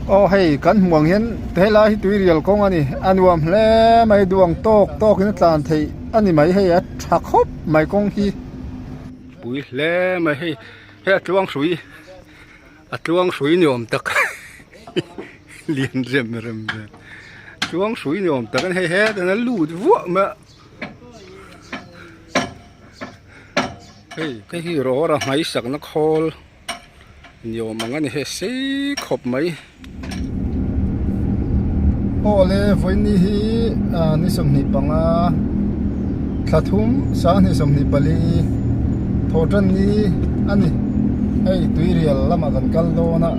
ô hay kan muang hian te lai tui rial kong ani anuam hle mai duang tok in tlan thei ani mai hei a tha khop mai kong hi pui hle mai hei he atluang sui ni om tak lian rem chuang sui ni om tak an hei he na lu vu ma hei cái hi ro ra mai sak na khol nhiều mà anh hết sĩ khop mấy ô lê với ni hi ni som ni bằng thum sa ni som ni bali thotan ni ani hey tui rial lama kan kal do na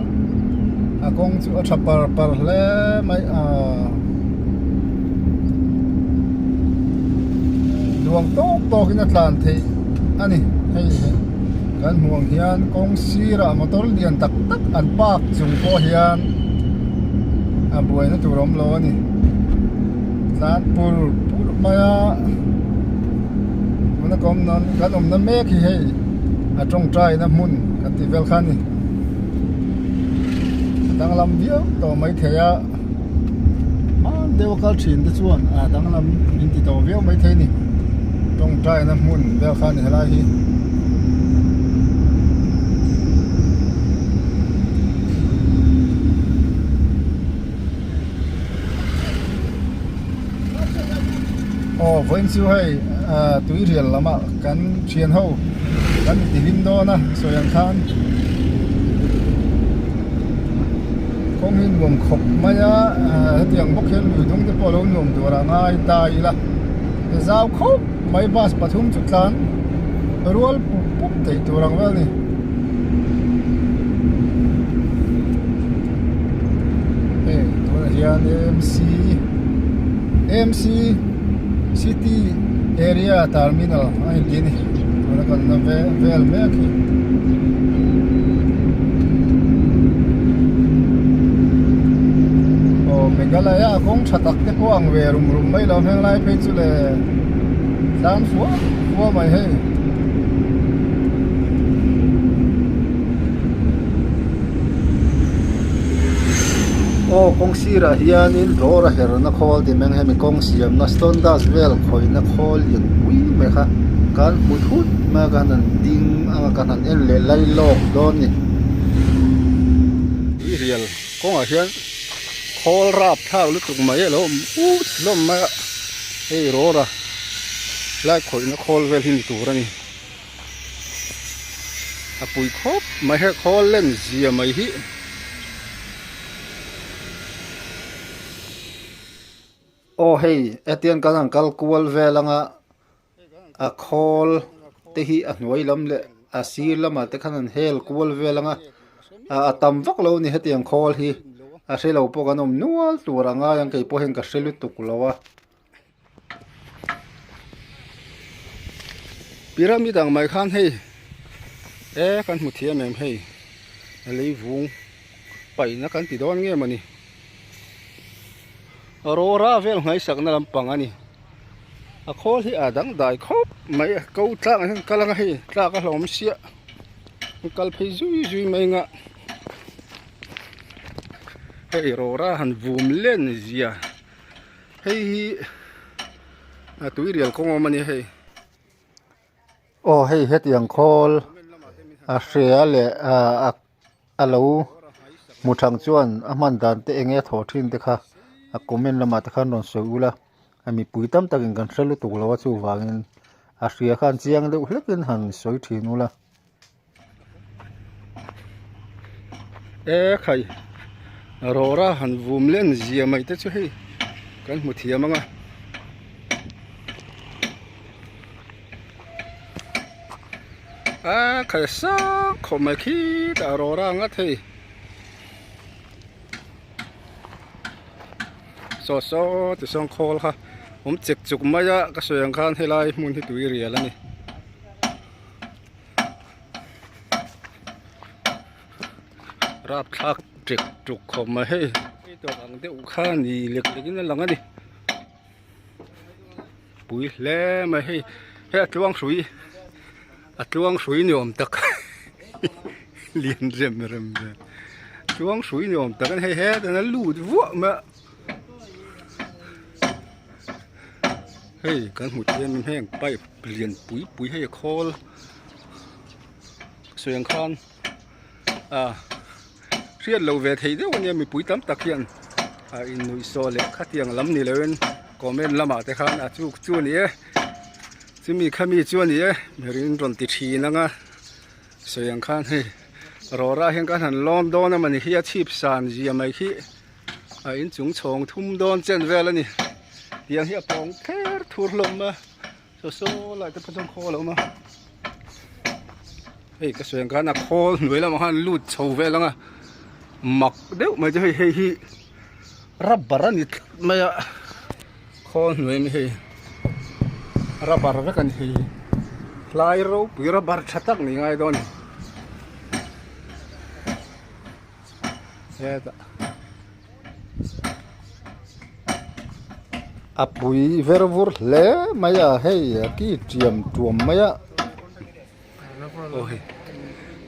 akong chu athapar par le mai duang tok in atlan thei ani hey kan muang hian kong sira motor lian tak an pak chung ko hian a buai na turom lo ni tlan pur maya mona kom non kan na me ki hei a trong trai na mun kan ti vel khan ni dang lam bio to mai theya man deu kal thin de chuan dang lam in ti to veo mai the ni trong trai na mun vel khan ni helai hi ô với siêu hay túi riêng lắm ạ cắn chiên hậu cắn tí lim đo na rồi ăn than không hình gồm khóc mấy á tiếng bốc hiện lùi đúng cái polo nhổm đồ là ngay tai là giao khóc mấy bus bắt hung chút lan rồi bốc thấy đồ rằng vậy nè đồ là hiện MC City area terminal ay gini wala kan na vel meki o Meghalaya kong chatak te po ang rum mai lo hang lai pe chu le dan fuwa mai he ô kong sira hian in rora her na khol ti meng hemi kong siam na stone das vel khoi na khol in ui me kha kan hut ma kan an ding anga kan an en le lai lok don ni i rial kong a hian khol rap thau lu tuk mai lo lom ma ei rora lai khoi na khol vel hin tu ra ni a pui khop mai he khol len zia mai hi ô hey etian kan ang kal kual velanga a khol te hi a hnuai lam le a sir lama te khan an hel kual velanga a tam vak lo ni hetiang khol hi a hrelo po kanom nual turanga yang kei po hen ka hrelu tuk lowa pyramid ang mai khan hei kan hmu thiam em hei a lei vung pai na kan ti don nge mani rora vel ngai sakna lampang ani a khol hi adang dai khop mai ko tlang han kalanga hi tla ka hlom sia kal phei zui mai nga hei rora han vum len zia hei hi a tui rial kong mani hei ô hei hetiang khol a hrea le a lo mu thang chuan a man dan te enge tho thin te kha a comment lama ta khan ron soula ami pui tam takin kan hrelu tuk lawa chu wangin a hria khan chiang deuh hlekin han soi thinula khai rora han vum len zia mai te chu hei kan hmu thiam anga khai sa khomai khi ta rora nga thei so ti song khol kha chek chuk maya ka soyang khan helai mun hi tui rial ani rap thak trek truk khom ma he to ang te u kha ni lek lekin lang ani pui hle ma he atluang sui ni om tak lian rem chuang suy nhom ta kan he ta na lu vua mà hey kan hụt em heng bay liền bụi hay call xuyên khan riết lâu về thấy đấy anh em mình bụi tắm tắc hiện in nuôi so lệ khát tiếng lắm nè lên comment làm à thế khan chú nè chú mi khami chú nè mình run tít chi nè ngà xuyên khan hey rồi ra hiện cái hàng lon đón mà mình khi chip sàn gì mà khi in chúng chồng thum đón trên về lên nè tiếng hiện bóng thế thua lắm mà số lại tới phần kho lắm mà hey cái xuyên khan là kho nuôi làm hắn lút sầu về lắm à mặc đéo mà chơi hey rubber nít mà kho nuôi mà hey rubber vậy kan hey lai râu bị rubber chặt tắc này ngay đó nè yeah apui vervur le maya hey ki tiam tuam maya ôi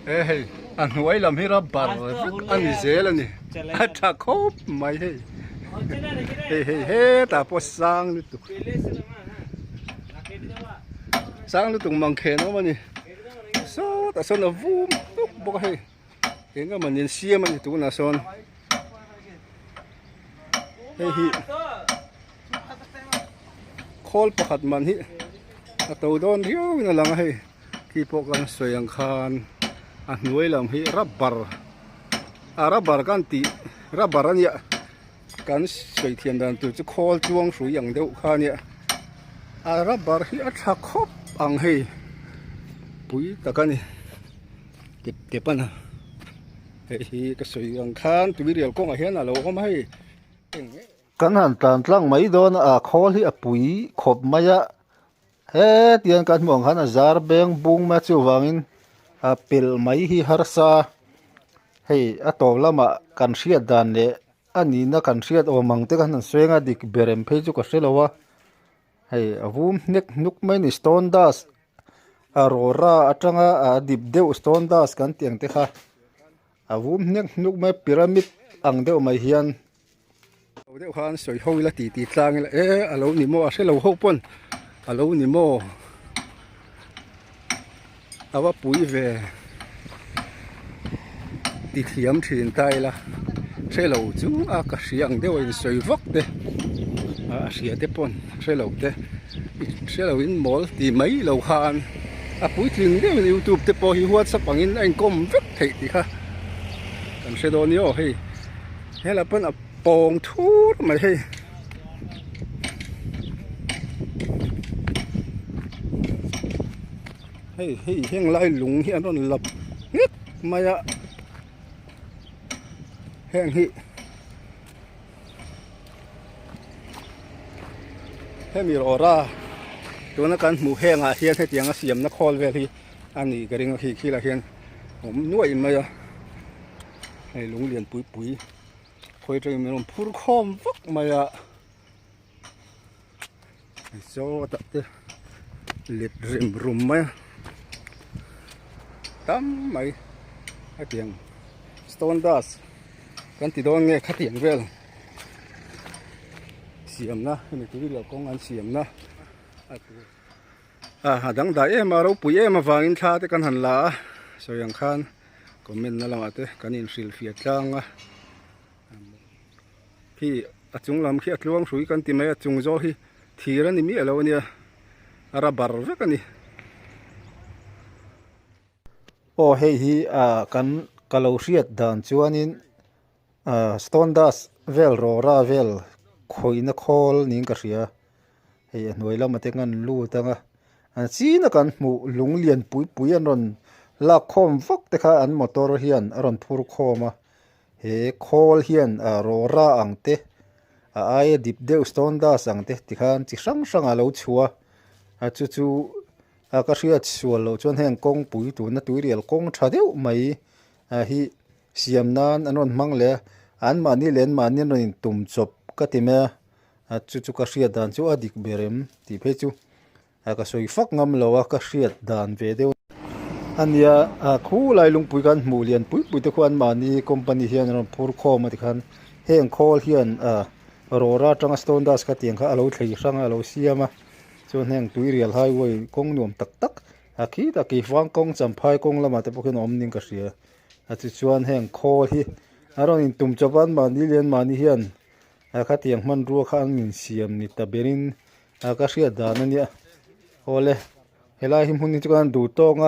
hey anh nuôi làm hi rubber anh dễ là nè ta khốp mày hey ta po sang lu tu sang lu tu mang khen nó mà nè so ta son là vum tuk bốc hey cái cái mà nhìn xia mà tu là son hey hi call pakat man hi tàu đón hiếu na lang hey khi po kan soyang khan anh nuôi làm hi rubber kan ti rubber anh ya kan soi thian dan tu chu call chuang su yang deuh khan ya rubber hi a tha khop ang hey pui ta kan kep pana hi ka soyang khan tu riel kong a hian a lo kom hey kan han tan tlang mai don call hi a pui khop maya he tian kan mong han a zar beng bung ma chu wangin pil mai hi harsa hey a to lama kan hriat dan le ani na kan hriat o mang te kan swenga dik berem phe chu ka hrelowa hey avum nek nuk mai ni stone das arora atanga dip deu stone das kan tiang te kha avum nek nuk mai pyramid ang deu mai hian deuh khan soi hoi la ti tlang la alo ni mo a hre lo ho pon alo ni mo awa pui về ti thiam thin tai la hre lo chu a ka hriang deuh in soi vak te a hria te pon hre lo te hre lo in mol ti mai lo khan a pui tling deuh in YouTube te po hi huat sak pangin anh kom vek thei ti kha kan hre do ni o hei hela pon a bong thu mà hey heng lai lung hi anon lap ngit maya heng hi hemi ora tu na kan mu heng a hian he tiang a siam na khol ve hi ani garing hi khi la hian om nuai maya hey lung lian pui khoi trai mình phur khom vak maya so ta te lit rim rum maya tam mai a tiang stone dust kan ti don nge khatiang vel siam na mi tu ri kong an siam na dang da e ma ro pui e ma wangin tha te kan han la so yang khan comment na lama te kan in sil fiat tlanga khi chung lam khi atluang sui kan ti mai chung zo hi thira ni mi alo nia rubber vek ani hei hi kan kalo hriat dan chuanin stone dust vel rora vel khoina khol ning ka hria hei hnuai lam ate ngan lu tanga china kan mu lung lian pui an ron la khom vak te kha an motor hian aron phur khoma he khol hian rora angte ai dip deuh stone dust angte tikhan chi sang alo chua chu ka hriat sual lo chuan heng kong pui tu na tuirial kong tha deuh mai hi siam nan anon mang le an mani len mani ron tum chop ka ti me chu ka hriat dan chu adik berem ti phe chu ka soi fak ngam lo ka hriat dan ve deuh อันเนี้ยคู่ลายลุงปุ๋ยกันหมู่เรียนปุ๋ยตะควันมานี่คอมพานีเฮียนเราพูดข้อมาที่คันเฮงคอลเฮียนโรราจังสโตนดัสกัดยังค่ะเราใช้ช่างเราเสียมาส่วนแห่งตุยเรียลไฮเวยกงหน่วมตักคีตะกี้ฟังกงจำพายกงละมาแต่พวกน้องนิ่งก็เสียส่วนแห่งคอลที่เราอินตุ่มจับวันมานี่เรียนมานี่เฮียนคัดยังมันรัวข้างนินเสียมนี่ตะเบรินก็เสียดานั่นเนี่ยโอเลเฮลาหิมหุ่นนี่จะกันดูตอง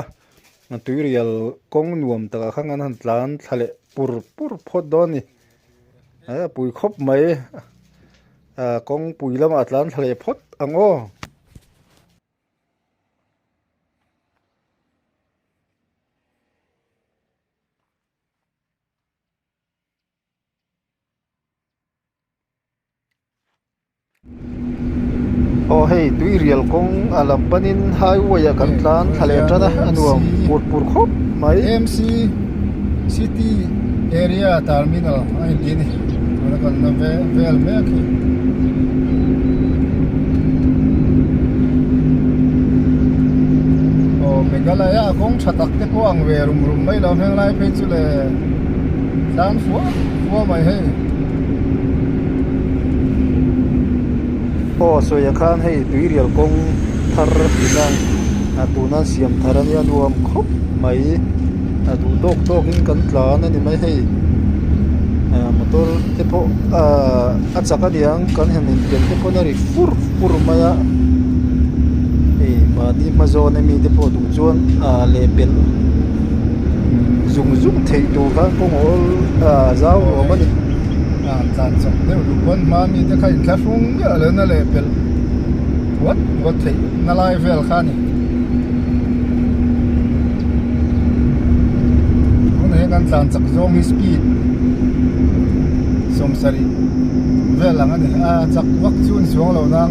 ตุยเรียลกงหน่วมตะข้างนั้นหลานทะเลปุรพอดนี่ปุ๋ยครบไหมกงปุ๋ยละมาหลานทะเลพอดอังโอโอ้เฮ้ยตุยเรียลกงอาลัมปนินไฮเวยกันหลานทะเลจ้ะนะอันว่าปุรครบไหม MC City Area Terminal ไอ้ที่นี่แล้วก็นั่นเวลเมกโอ้เมกาลายากงชัดตักเตปวังเวรุมไม่เราเพียงไรเพียงสุดเลยด้านฟัวไม่ให้โอ้สวยข้างให้ตุยเรียลกงทาร์ฟินังตัวนั้นเสียมทาร์นี่รวมครบไหมดูโตกินกันหลานนั่นนี่ไม่ให้มอเตอร์เทปอัดสักเดียงกันเห็นเดินเทปนั่นริฟูร์มามาดีมาโซนมีเทปดูจวนเลเปลซุ่มเทดูกันคงเจ้าว่ามันจานสองเดี๋ยวดูคนมามีจะใครแค่ฟุ้งเยอะเลยนั่นเลยเป็นวัดที่นั่นไลฟ์เวลขานี่คนนี้กันจานสักโซมีสปีดสมสรีเวลางั้นนี่จากวัคซีนส่วนเรานั่ง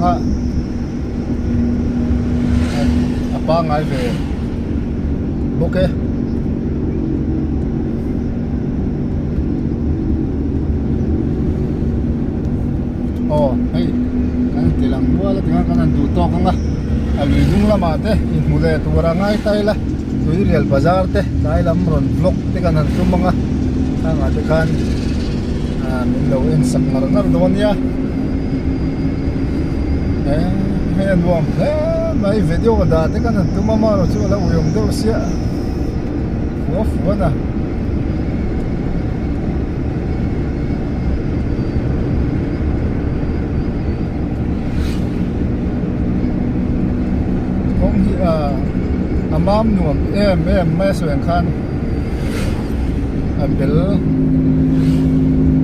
ป้าไงเวลโอเคโอ้เฮ้ยกันทีหลังวัวแล้วถึงกันดูโต๊ะกันละลุยดุงละมาเตะอินมูเลตัวร่างไงไตละตุยเรียลบาซาร์เตะไตละมรอนบล็อกเตะกันทุ่มมังทางอาจจะกันมิลล์อินสักนาร์นาร์โดนยาเฮ้ยดูไม่วิดีโอก็ได้เตะกันทุ่มมาเราช่วยแล้วuyumเดี๋ยวเสียฟัวนะอามามหน่วมไม่สวยขันเบล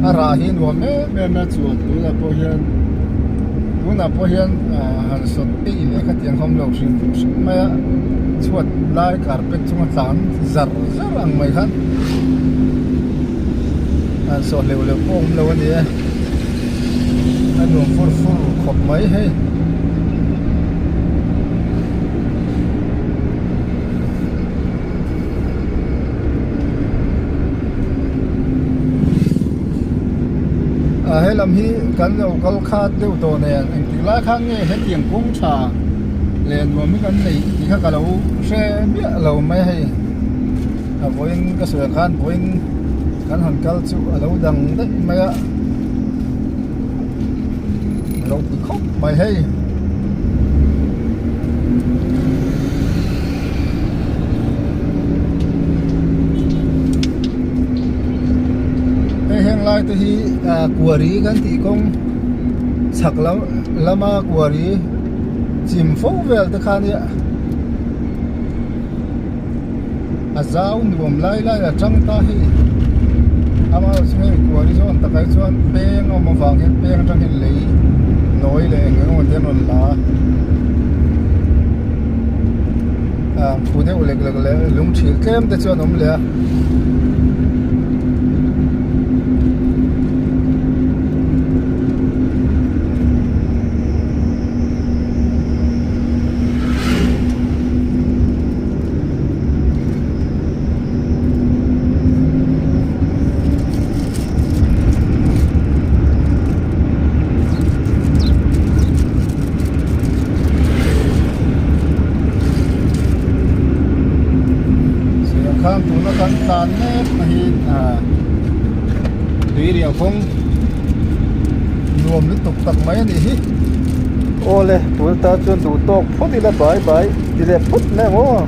อาราหินหน่วมไม่สวยตัวพอเห็นหันสดที่เลยก็เตียงห้องเราสิ่งไม่สวยลายคาร์เปตสวยสันจัรอังไม่ขันสดเร็วโป่งเร็วนี้หน่วมฟูขบไม่ให้ให้ลำฮีกันเราก็คาดเดียวตัวเนี่ยอันที่ละครั้งเนี่ยเห็นอย่างกุ้งชาเรียนว่าไม่กันเลยที่ข้าเราเชื่อเบี้ยเราไม่ให้วันก็สวยขันวันกันหันกันจู่เราดังได้ไหมอะเราติดคบไม่ให้เฮงไลตัวที่กัวรีกันที่กงสักแล้วมากัวรีจิมโฟเวลตะคานี่อาจารย์รวมไล่จังตาฮีอามาสมัยกัวรีส่วนตะไคร้ส่วนเป้งเอามาฟังเห็นเป้งจังเห็นเลยน้อยเลยเงี้ยมันเดินวันละผู้เดียวเล็กลุงชิลเข้มแต่ส่วนน้ำเหลือ nó cắn tàn nét mà hi tùy điều không nuông nó tục tặc mấy này hi ô lê bữa ta chọn đủ tóc phút đi là bãi bãi đi là phút nè ngô